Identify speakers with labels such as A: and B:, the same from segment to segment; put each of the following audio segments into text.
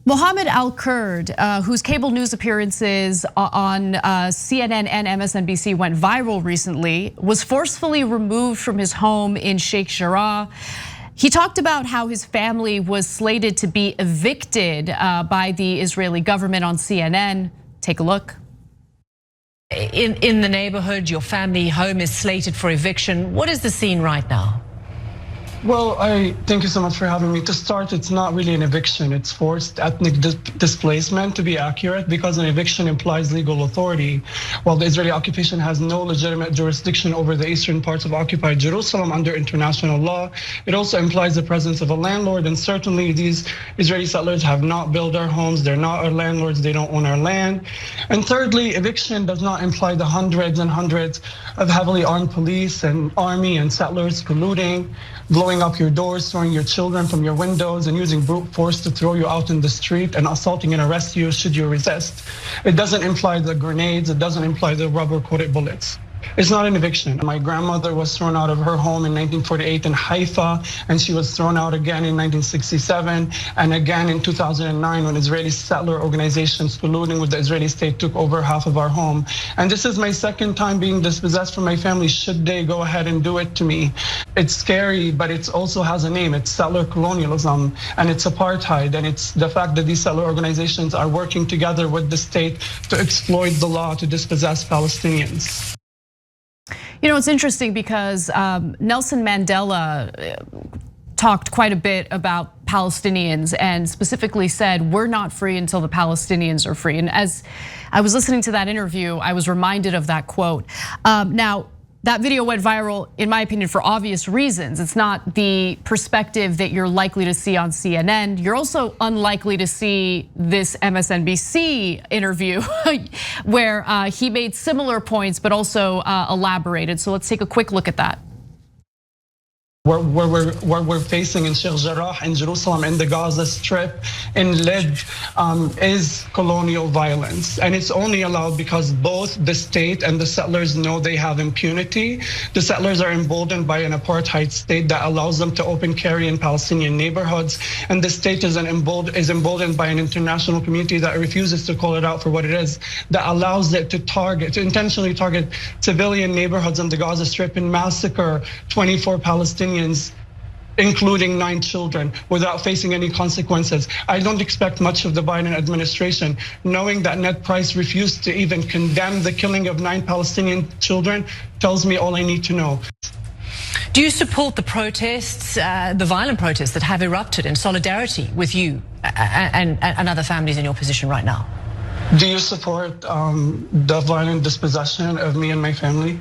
A: Mohammed El-Kurd, whose cable news appearances on CNN and MSNBC went viral recently, was forcefully removed from his home in Sheikh Jarrah. He talked about how his family was slated to be evicted by the Israeli government on CNN. Take a look.
B: In the neighborhood, your family home is slated for eviction. What is the scene right now?
C: Well, I thank you so much for having me. To start, it's not really an eviction. It's forced ethnic displacement, to be accurate, because an eviction implies legal authority. While the Israeli occupation has no legitimate jurisdiction over the eastern parts of occupied Jerusalem under international law, it also implies the presence of a landlord. And certainly these Israeli settlers have not built our homes. They're not our landlords. They don't own our land. And thirdly, eviction does not imply the hundreds and hundreds of heavily armed police and army and settlers colluding, blowing up your doors, throwing your children from your windows, and using brute force to throw you out in the street and assaulting and arrest you should you resist. It doesn't imply the grenades, it doesn't imply the rubber-coated bullets. It's not an eviction. My grandmother was thrown out of her home in 1948 in Haifa, and she was thrown out again in 1967, and again in 2009 when Israeli settler organizations colluding with the Israeli state took over half of our home. And this is my second time being dispossessed from my family should they go ahead and do it to me. It's scary, but it also has a name. It's settler colonialism, and it's apartheid, and it's the fact that these settler organizations are working together with the state to exploit the law to dispossess Palestinians.
A: You know, it's interesting because Nelson Mandela talked quite a bit about Palestinians and specifically said, we're not free until the Palestinians are free. And as I was listening to that interview, I was reminded of that quote. Now, that video went viral, in my opinion, for obvious reasons. It's not the perspective that you're likely to see on CNN. You're also unlikely to see this MSNBC interview where he made similar points, but also elaborated. So let's take a quick look at that.
C: What we're facing in Sheikh Jarrah, in Jerusalem, in the Gaza Strip, in Lid, is colonial violence. And it's only allowed because both the state and the settlers know they have impunity. The settlers are emboldened by an apartheid state that allows them to open carry in Palestinian neighborhoods. And the state is emboldened by an international community that refuses to call it out for what it is, that allows it to intentionally target civilian neighborhoods in the Gaza Strip and massacre 24 Palestinians, including 9 children, without facing any consequences. I don't expect much of the Biden administration, knowing that Ned Price refused to even condemn the killing of 9 Palestinian children tells me all I need to know.
B: Do you support the protests, the violent protests that have erupted in solidarity with you and other families in your position right now?
C: Do you support the violent dispossession of me and my family?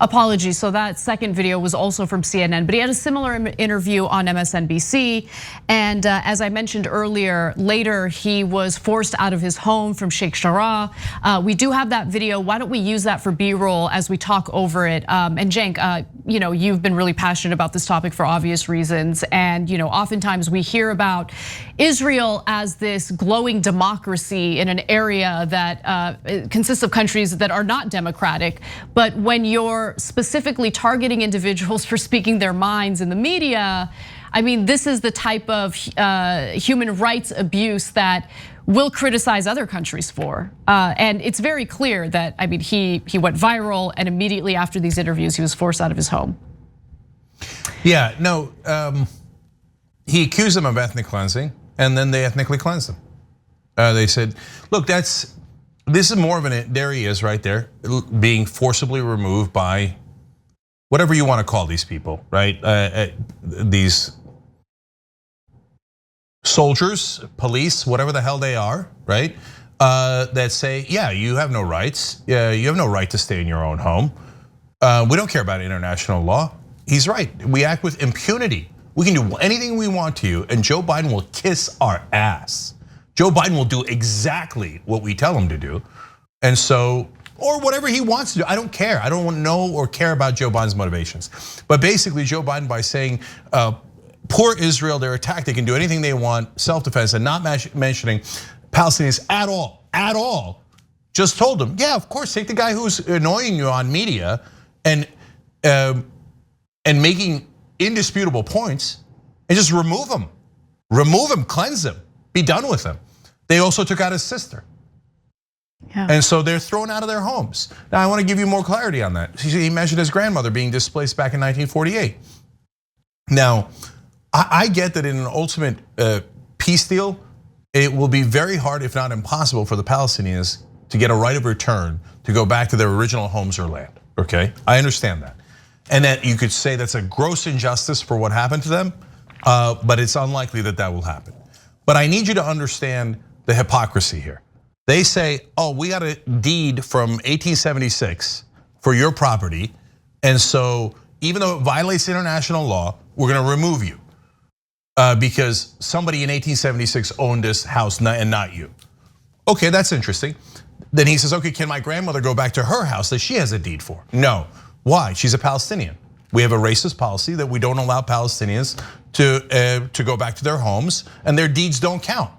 A: Apologies, so that second video was also from CNN, but he had a similar interview on MSNBC. And as I mentioned earlier, later he was forced out of his home from Sheikh Jarrah. We do have that video. Why don't we use that for B-roll as we talk over it? And Cenk, you've been really passionate about this topic for obvious reasons. And oftentimes we hear about Israel as this glowing democracy in an area that consists of countries that are not democratic. But when you're specifically targeting individuals for speaking their minds in the media, I mean, this is the type of human rights abuse that we'll criticize other countries for. And it's very clear that, I mean, he went viral, and immediately after these interviews, he was forced out of his home.
D: Yeah, no, he accused them of ethnic cleansing, and then they ethnically cleansed him. They said, look, this is more of there he is right there, being forcibly removed by whatever you want to call these people, right? These soldiers, police, whatever the hell they are, right? That say, yeah, you have no rights. Yeah, you have no right to stay in your own home. We don't care about international law. He's right. We act with impunity. We can do anything we want to you, and Joe Biden will kiss our ass. Joe Biden will do exactly what we tell him to do. And so, or whatever he wants to do, I don't care. I don't know or care about Joe Biden's motivations. But basically Joe Biden, by saying, poor Israel, they're attacked, they can do anything they want, self-defense, and not mentioning Palestinians at all, just told them, yeah, of course, take the guy who's annoying you on media and making indisputable points and just remove him, cleanse him. be done with him. They also took out his sister. Yeah. And so they're thrown out of their homes. Now I want to give you more clarity on that. He mentioned his grandmother being displaced back in 1948. Now, I get that in an ultimate peace deal, it will be very hard, if not impossible, for the Palestinians to get a right of return to go back to their original homes or land, okay? I understand that. And that you could say that's a gross injustice for what happened to them, but it's unlikely that that will happen. But I need you to understand the hypocrisy here. They say, we got a deed from 1876 for your property, and so even though it violates international law, we're gonna remove you because somebody in 1876 owned this house and not you. Okay, that's interesting. Then he says, okay, can my grandmother go back to her house that she has a deed for? No. Why? She's a Palestinian. We have a racist policy that we don't allow Palestinians to go back to their homes, and their deeds don't count.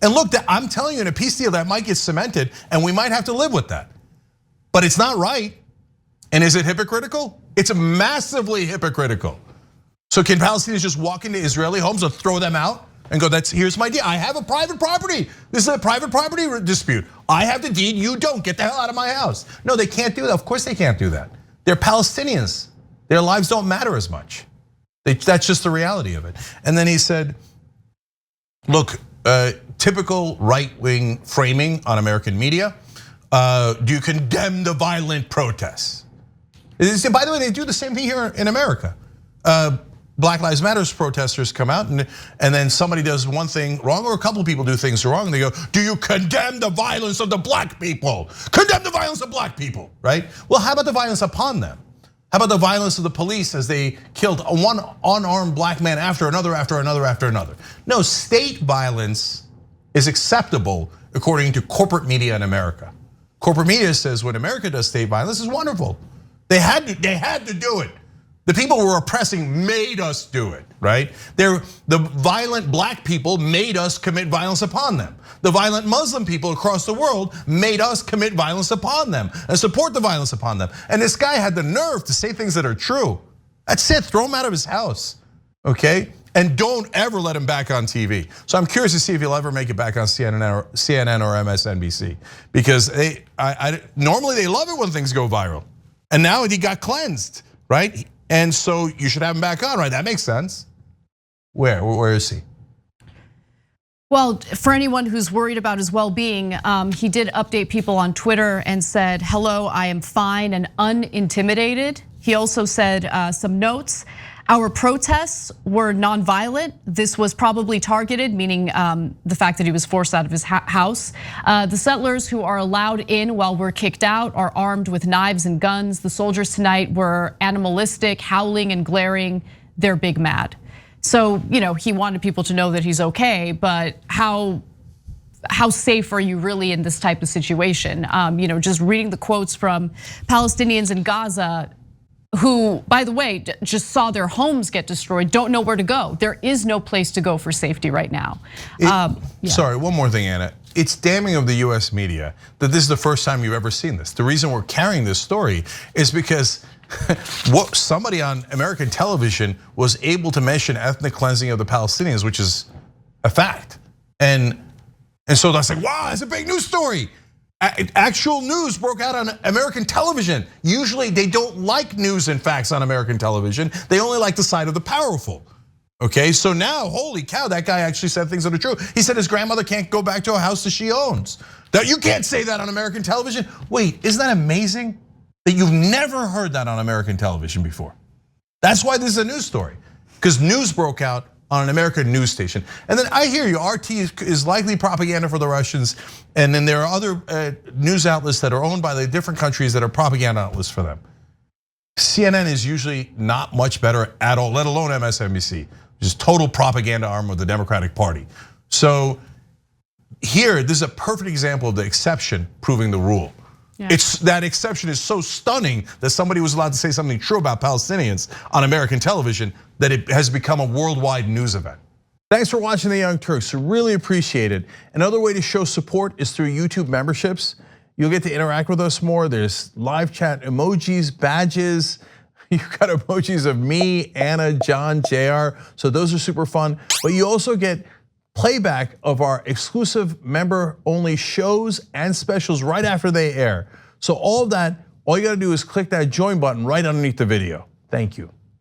D: And look, I'm telling you, in a peace deal that might get cemented, and we might have to live with that. But it's not right. And is it hypocritical? It's massively hypocritical. So can Palestinians just walk into Israeli homes and throw them out and go, here's my deed. I have a private property. This is a private property dispute. I have the deed, you don't. Get the hell out of my house. No, they can't do that. Of course they can't do that. They're Palestinians. Their lives don't matter as much. That's just the reality of it. And then he said, look, typical right-wing framing on American media. Do you condemn the violent protests? By the way, they do the same thing here in America. Black Lives Matter protesters come out and then somebody does one thing wrong, or a couple of people do things wrong, and they go, do you condemn the violence of the black people? Condemn the violence of black people, right? Well, how about the violence upon them? How about the violence of the police as they killed one unarmed black man after another, after another, after another? No, state violence is acceptable according to corporate media in America. Corporate media says when America does state violence, is wonderful. They had to do it. The people who were oppressing made us do it, right? The violent black people made us commit violence upon them. The violent Muslim people across the world made us commit violence upon them and support the violence upon them. And this guy had the nerve to say things that are true. That's it, throw him out of his house, okay? And don't ever let him back on TV. So I'm curious to see if he'll ever make it back on CNN or MSNBC, because normally they love it when things go viral. And now he got cleansed, right? And so you should have him back on, right? That makes sense. Where is he?
A: Well, for anyone who's worried about his well-being, he did update people on Twitter and said, hello, I am fine and unintimidated. He also said some notes. Our protests were nonviolent. This was probably targeted, meaning the fact that he was forced out of his house. The settlers who are allowed in while we're kicked out are armed with knives and guns. The soldiers tonight were animalistic, howling and glaring. They're big mad. So, he wanted people to know that he's okay, but how safe are you really in this type of situation? Just reading the quotes from Palestinians in Gaza, who, by the way, just saw their homes get destroyed, don't know where to go. There is no place to go for safety right now.
D: Sorry, one more thing, Anna. It's damning of the US media that this is the first time you've ever seen this. The reason we're carrying this story is because what somebody on American television was able to mention ethnic cleansing of the Palestinians, which is a fact. And so that's like, wow, it's a big news story. Actual news broke out on American television. Usually they don't like news and facts on American television. They only like the side of the powerful. Okay, so now, holy cow, that guy actually said things that are true. He said his grandmother can't go back to a house that she owns. That you can't say that on American television. Wait, isn't that amazing? That you've never heard that on American television before. That's why this is a news story, because news broke out on an American news station. And then I hear you, RT is likely propaganda for the Russians, and then there are other news outlets that are owned by the different countries that are propaganda outlets for them. CNN is usually not much better at all, let alone MSNBC, which is total propaganda arm of the Democratic Party. So here, this is a perfect example of the exception proving the rule. Yeah. That exception is so stunning that somebody was allowed to say something true about Palestinians on American television that it has become a worldwide news event. Thanks for watching The Young Turks, really appreciate it. Another way to show support is through YouTube memberships. You'll get to interact with us more. There's live chat emojis, badges. You've got emojis of me, Anna, John, JR. So those are super fun. But you also get
E: playback of our exclusive member-only shows and specials right after they air. So all of that, all you gotta do is click that join button right underneath the video. Thank you.